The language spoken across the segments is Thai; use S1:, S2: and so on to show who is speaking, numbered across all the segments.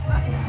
S1: Hãy subscribe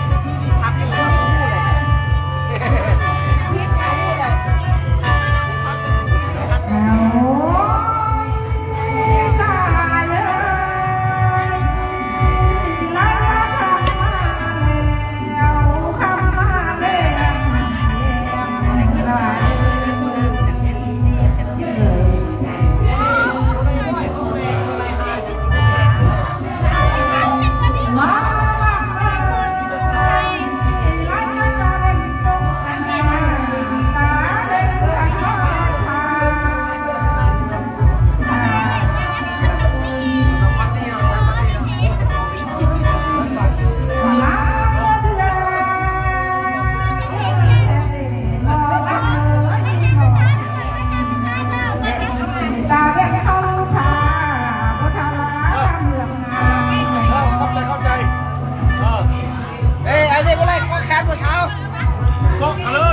S1: cho kênh Ghiền Mì Gõ để không bỏ lỡ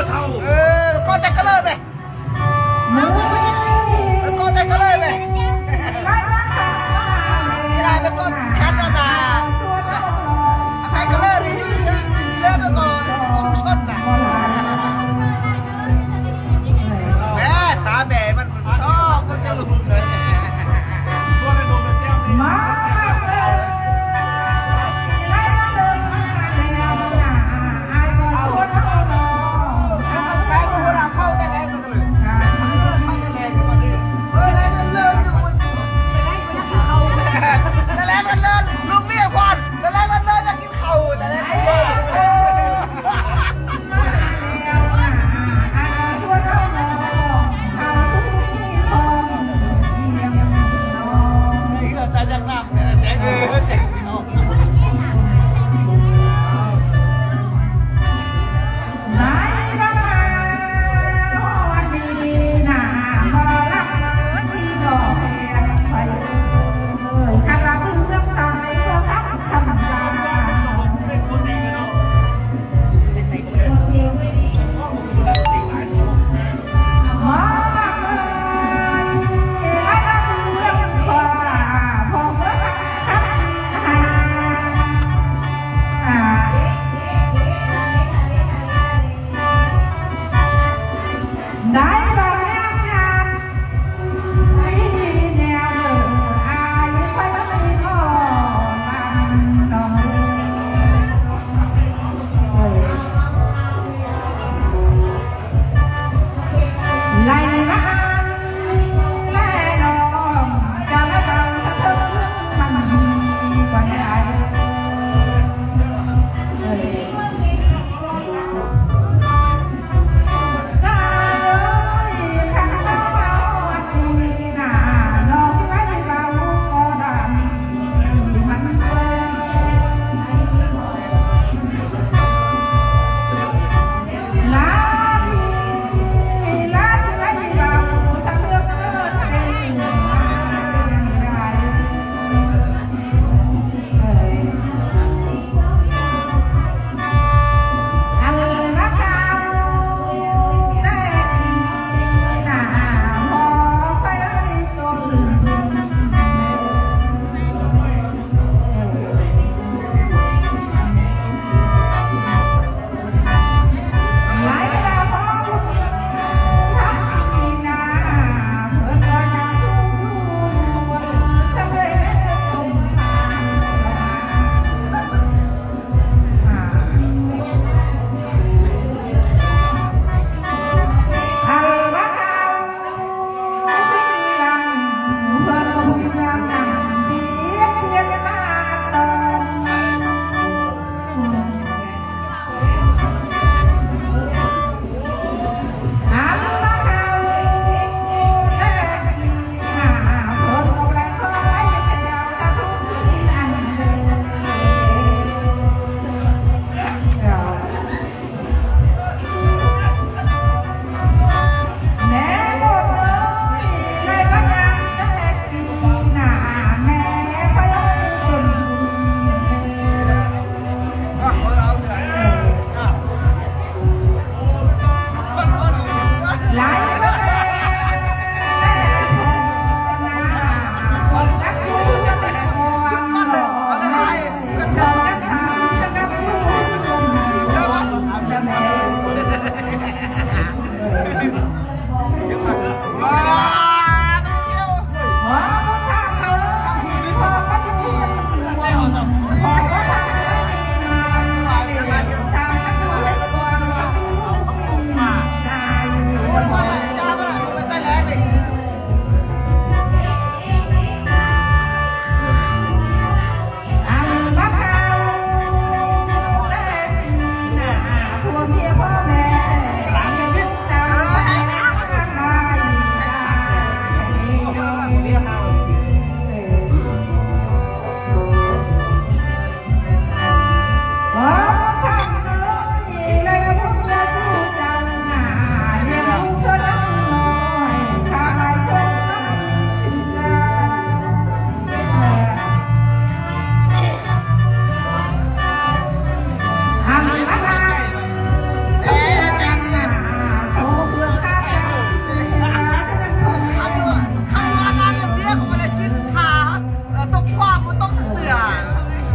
S1: ความมันต้องเสือ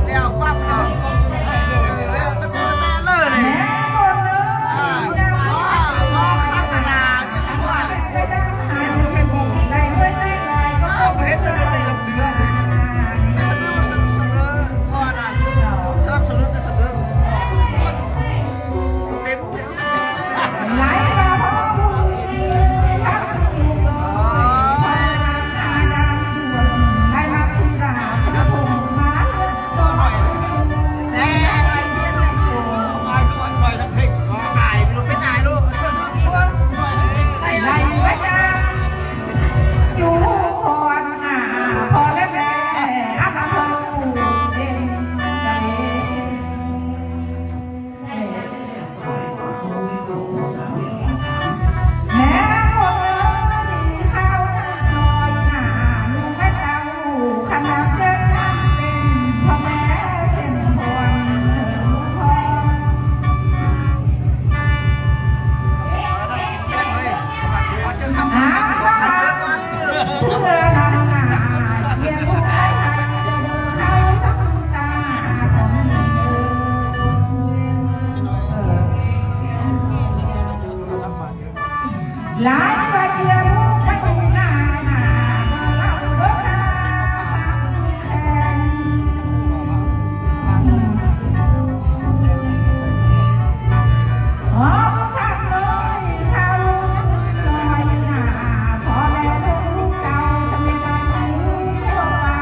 S1: เดี๋ยวความก่อนตะโกนแต่เลยเลยว่าข้ามนาเนี่ยว่าเพชรเลยแต่ยังเดือดแต่เสมอว่าน่ะสลับเสมอแต่เสมอเต็มหลายว่าเชื่อลูกไม่น่าเราก็ขาสั่งแขนขอทักเลยเขาลอยหน้าพอแม่ลูกเก่าทำยังไงทั่วว่า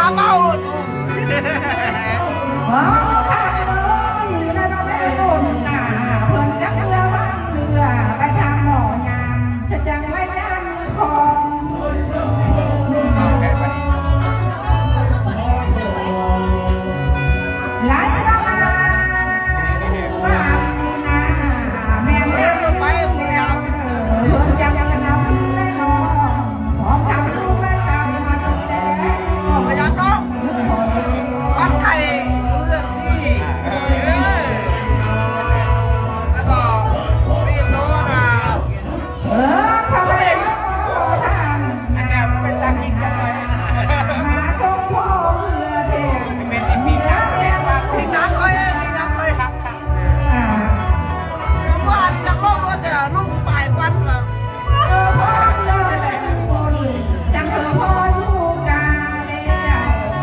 S2: าเมา
S1: ว้าวข้างเลยแล้วก็แม่โดนหน้าเพิ่นจักเรือว่างเรือไปทางหมอยามฉันจังไว้ยันของไหลละมาว่านาแม่เลี้ยงไปเลี้ยงเพิ่นจังจะนำได้นอนของทำลูกและเจ้ามาดูแล
S2: พยาต้องฟักไข่เลือดนี่แล้วก็มีตัวนะ
S1: เขาเป็นทางแนวเป็นตากินกันเลยมาส่งพ่อเพื่อเทียนเป็นมีแล้วเนี่ยว่า
S2: มีนักเลยมีนักเลยครับว่านี่นักโลกก็แต่ลูกปลายฟันแบบ
S1: พ่อเลยคนจังเธอพ่ออยู่กาเลย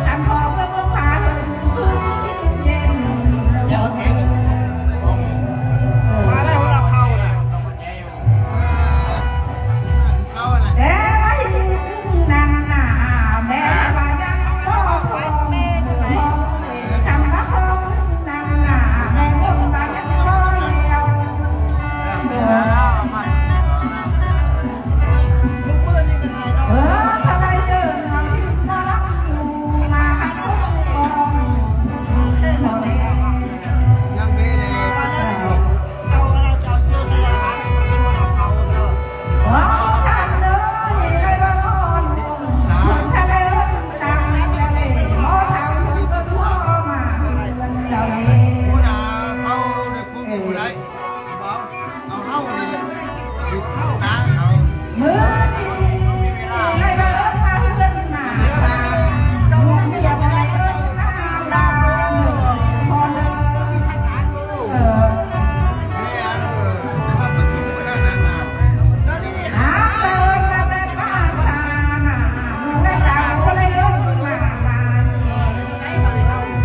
S1: ฉันพ่อเพื่อพาเธอสุดเย็น
S2: มาได้พวกเราเข้าน่ะเข้าอะไร
S1: แต่ไม่นางหนาแม่พายังพ่อพ่อแม่พ่อทำละครนางหนาแม่พ่อพายังพ่อเดียว
S2: ลูกเพื่อนนี่เป็นไงเนาะ
S1: ทำไมเสื่อมมารักอยู่มาขัดสู้กองเราเอง
S2: ยังมีเลยเราจะเชื่อใครล่ะเป็นพวกเราเข้าเนาะ
S1: ว้าวทำเลยไรบ้างคนทะเลตามทะเลหมอทำมันก็ทั่วมาเราเอง
S2: ผู้น่ะเข้าในคุกอยู่ได้บอกเอาเข้าเลยหยุดเข้าสางเอา
S1: มือดีไรบ้างมาเพื่อนมาลุงอย่าไปเอิ้นน้ำดาวพอเดิน หาเดินกันแต่ป้าสาน่ะได้ดาวก็เลยยกมาลานเอง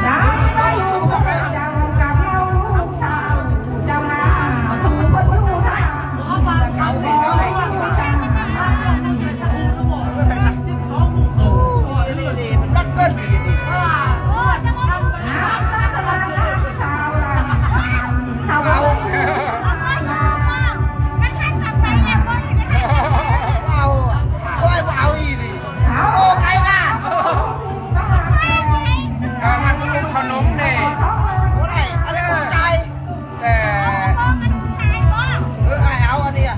S1: น้ำไม่รู้เจ้ากับเราลูกสาวเจ้าหน้าผู้คนอยู่หน้าเขาเองเขาเองสั่ง
S2: ก็ใส่สักโอ้ยนี่ดีมันรักเกินดีดี
S1: น้ำตาสลังสาวสาวเอา
S2: เอาอีดิโอ้ใครล่ะ
S3: มันเป็นขนมเนี่ย
S2: โอ้ไหนอะไรกูใจ
S3: แต่
S2: เอาอันนี้อ่ะ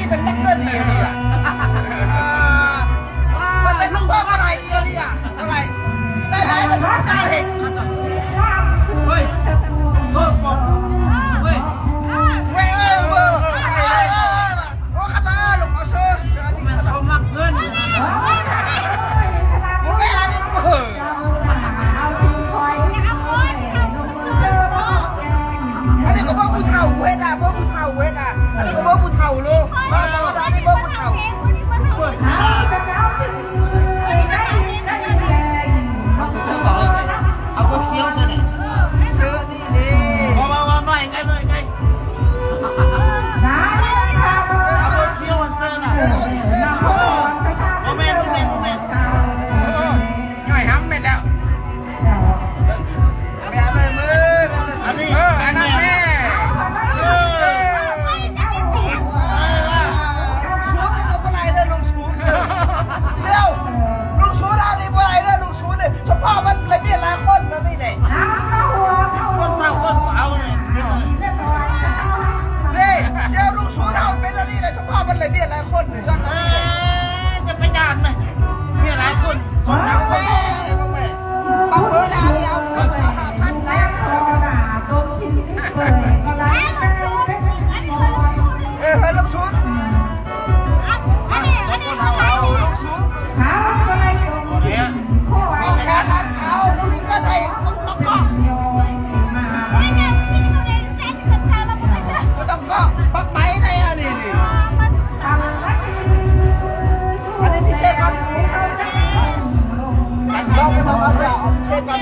S2: เป็นตักเกิลดีอ่ะมันเป็นลูกเบิ้มอะไรอ่ะอะไรได้ไหนมันได้เห็นเฮ้ยเบิ้มบอกเฮ้ยเว้ยเบิ้มโอ้ข้าตาลูกเอาเชื่อนี่เขามักเงินโอ้ยอันนี้เบิ้มอันนี้ก็เบิ้มผู้เฒ่าเว้ยอ่ะเบิ้มผู้เฒ่าเว้ยอ่ะอันนี้ก็เบิ้มผู้เฒ่าลูกมาอันนี้เบิ้มผู้เฒ่าเอาคนเคี้ยวเชื่อนี่เชื่อนี่ดิมาหน่อยไงเอาคนเคี้ยวมันเชื่อน่ะโมเมนต์
S3: ย่อยห้ำไปแล้ว
S2: แม่เลยมืออันนี้
S3: อันนั้นแม่
S2: ลูกชูนี่ก็อะไรเด้อลูกชูเซี่ยวลูกชูเรานี่อะไรเด้อลูกชูนี่เฉพาะมันเลยมีหลายคนนะนี่เนี่ยคนเท่าคนเอาเนี่ยนี่เซี่ยวลูกชูเราเป็นอะไรเลยเฉพาะมันเลยมีหลายคนเนี่ยจะไปยานไหมมีหลายคนสองสามคนเอาเบอร์ดาวเอาคนสหพันธ์นะเฮ้ยลูกชูลูกชูเนี่ยบอกแค่นั้นเช้าลูกนี้ก็ไทยต้องก็ปักไปในอันนี้ดิอันนี้พิเศษครับเราก็ต้องเอาเรื่องพิเศษครับ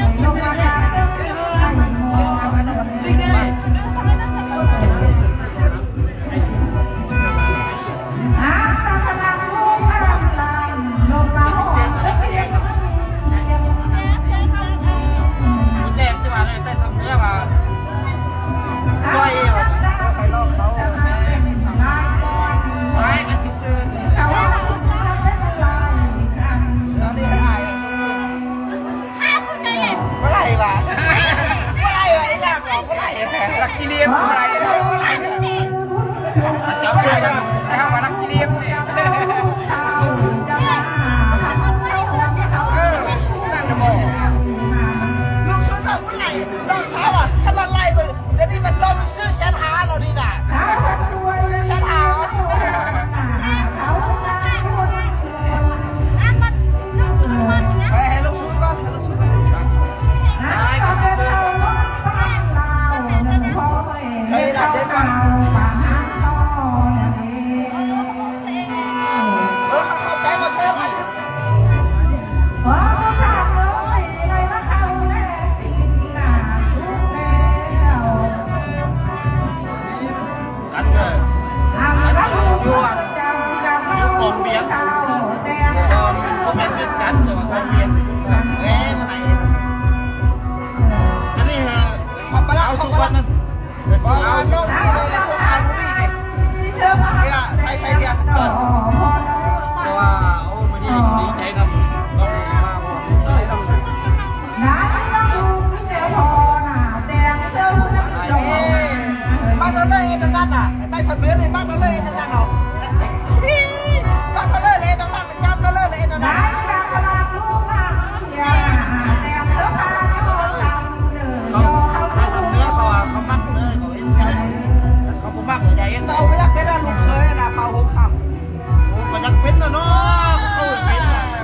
S2: เจ็บจังหวะเลยแต่ทำเนื้อมาก้อยใครลอกเขาไปกันที่ชื่อแล้วนี่ให้อายเมื่อไหร่วะไอ้หลักหรอเมื่อไหร่
S3: รักกิเลียมอะไรจับเสื้อนะครับว่ารักกิเลียมเนี่ยนั่นจะบอก
S2: ลูกชุดเราเมื่อไหร่ลองเช้าอ่ะถ้าเราไล่ไปจะนี่มันลองซื้อแชทหาเราดีน่ะซื้อแชทหาไปให้ลูกชุดก่อนให้ลูกชุดก่อนเฮ้ยดับเช็ดก่อนเข้าใจมาเชื่อมันอันเกิดยั่วกบเบียร์ก็เป็นเงินกันแต่ว่ากบเบียร์เอ๊ะมาไหนอันนี้ขอบปลาสุกวันนั้นเอาโน้ตนี่เลยพวกอาบุรีเนี่ยใส่เบียร์เพราะว่าโอ้มันดีใจครับต้องมาหมดมาเลย nó lên cho ngăn à tay sầm miếng thì bác nó lên cho ngăn không bác nó lên lên cho ngăn chăm nó lên lên cho ngăn không nữa không mắc nữa không có mắc ở đây tao mới nhắc cái đó lục khơi là màu hồng khăm mà nhắc biết là nó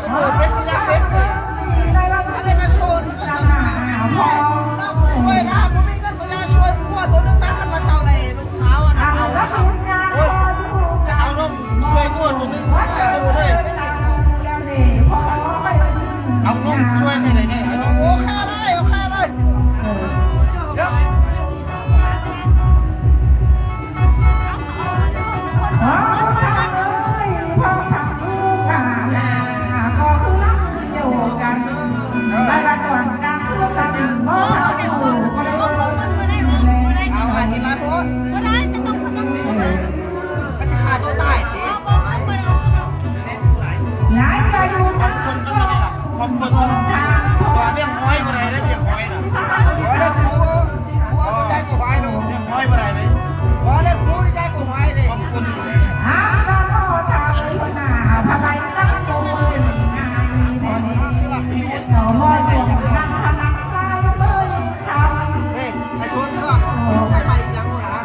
S2: không biết nhắc biết cái này xôi nó xôi ra nó biết cái này xôi qua tôi nó đá khăn là trâu này nó xáo à nào nó xôi qua tôi nó xáo đây ông nó xôi này này ô kha đây không còn toàn đem hói vào đây đấy đem hói nè hói lên cú cái trái của hói luôn đem hói vào đây đấy hói lên cú cái trái của hói đây không còn ai xuống nữa sai mày nhắn luôn hả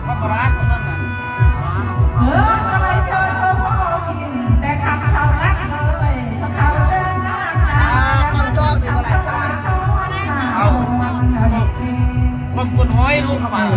S2: không có lá không nên không còn hói luôn các bạn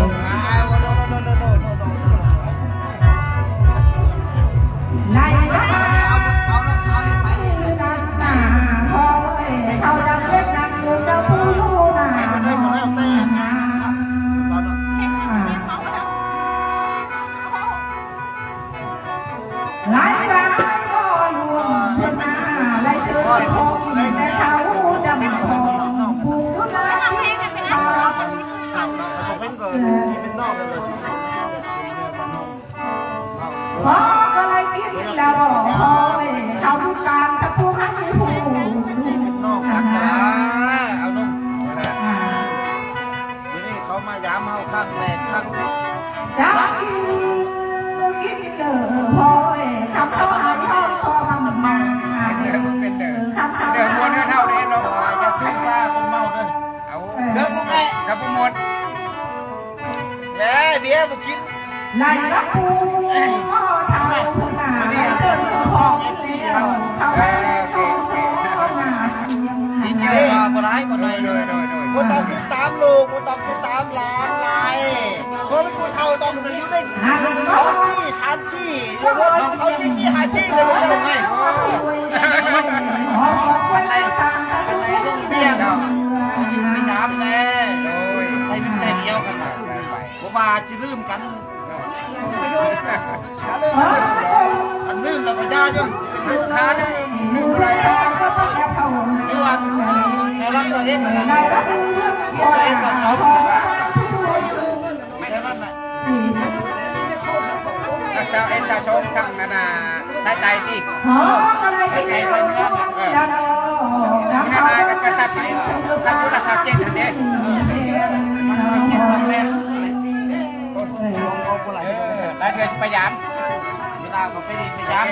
S2: vía một kín
S1: này các cô thảo mà sơn họ thảo
S2: đi chơi mà lái còn này rồi cô tông thứ 8 luôn cô tông thứ 8 là lại cô thầu tông được dưới đây 6 chiเขา4 chi 2 chiเลยมันจะไงวันnày luôn tiềnไม่ย้ำแน่ไอ้นึงแต่เดียวกันนะผมมาจะลืมกันอันลืมแล้วก็ย่าจ้ะหาได้ลืมอะไรนี่วันเราลักษณะนี้เราเองก็สอบไม่ได้บ้านไหน
S3: ถ้าชาวเอ็นชาวชมทั้งนั้นใช้ใจที่
S2: ใช้ใจใช้เนื้อ
S3: นี่นายก็จะทำให้ทำยุทธศาสตร์เจ็ดทันที
S2: มันทำเจ็ดทันที
S3: ได้เชิญพยายาม
S2: เวลาก็ไปพยายาม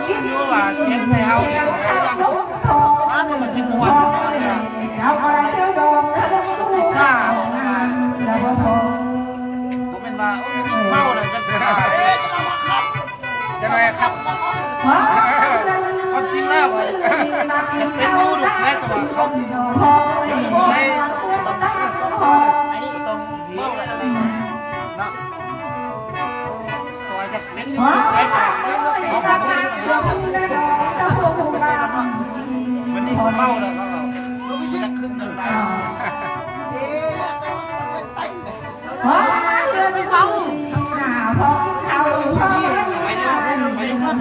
S2: คิดว่าเสียงไม่เอามันมันจะปวดข้าผมเป็นว่าเมาเลยจะเป็น
S3: จะไงครับ
S2: ความจริงแล้วเป็นดูดูแค่ตัวเขาไม่ต้องเมาเลยนะตัวจะเล่นอยู่แค่ตัวเขาบอกว่าวันนี้เมาแล้วก็จะขึ้นหนึ่งได้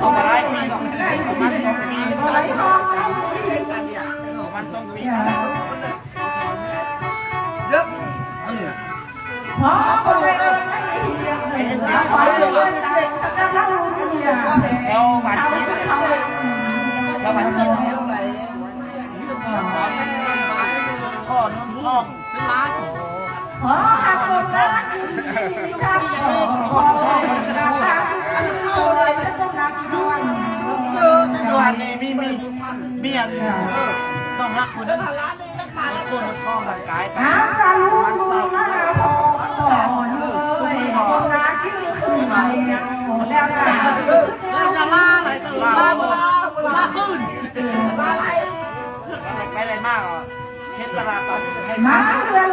S2: ผมอะไรปีหรอกประมาณ2 ปีประมาณ2 ปีเยอะ
S1: เพราะคนไทยไม่เห็นนะคอยวันใดสักการะรู้เนี่ย
S2: แล้ววันที่แล้ววันที่ข้อนุ่นท้อง
S1: ขอหักคนรักกินสีสับขอรักรักสวยฉันต้องรักนวล
S2: ดูอันนี้มีอันต้องรักคุณนั้นคนมันคล้องร่างกายไป
S1: น้ำตาลูกหน้าพอก่อนเลยคนรักกินขึ้นมาแล้วจะล่าอะไรล่าขึ้น
S2: ไปอะไรมากอ่ะเฮ็ดตลาดตอนให้
S1: มาเรือน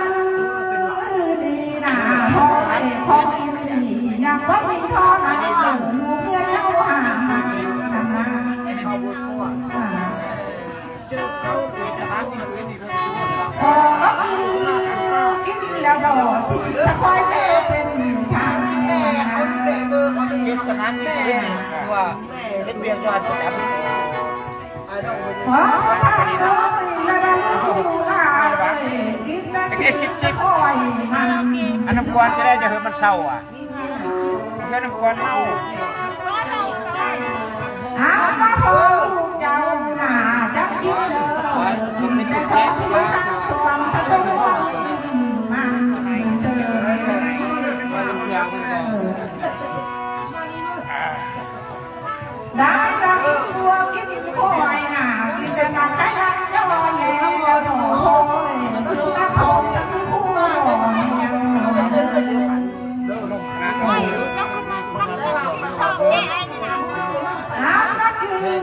S1: ดีนะพอกินดียังว่ามีทอนะลูกเมียเจ้าหามา
S2: เข้าบุญมั่วเจอเขาเวทนาจริงเวทีเพื่อนทุกคนเรา
S1: พอกินแล้วดอกสิจะคอยเป็นทางแม่เขาเตะมือเขา
S2: เฮ็ดชนะจริงคือว่าเฮ็ดเบียร์ยอดประจำ
S1: พอทานเลยแล้วดันหูลากินแล้วสิจะคอยมัน
S3: อันน้ำกวนจะได้จะเห็นมันเศร้าอ่ะเพื่อนน้ำกวนเมา
S1: อามาพอเจ้าหน้าจับกินเลยแต่สองมือข้างสวมตะตัวมันเจอได้ดังตัวกินคอยน่ะกินจะมาใช้ดังย่อยแล้วดอกคอยถ้าพอจะมีคู่ดอกยังน้ำรักคือ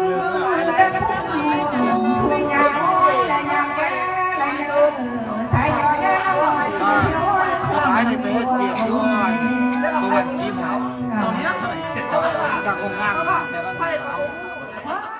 S1: จะพุ่งสวยงามและยังแก่และยังใส่ย้อยแล้วใส่ย้อย
S2: สุดท้ายนี่ไปเฮ็ดเบียร์ยอดตัวทีมเขาจากโรงงานแต่ละ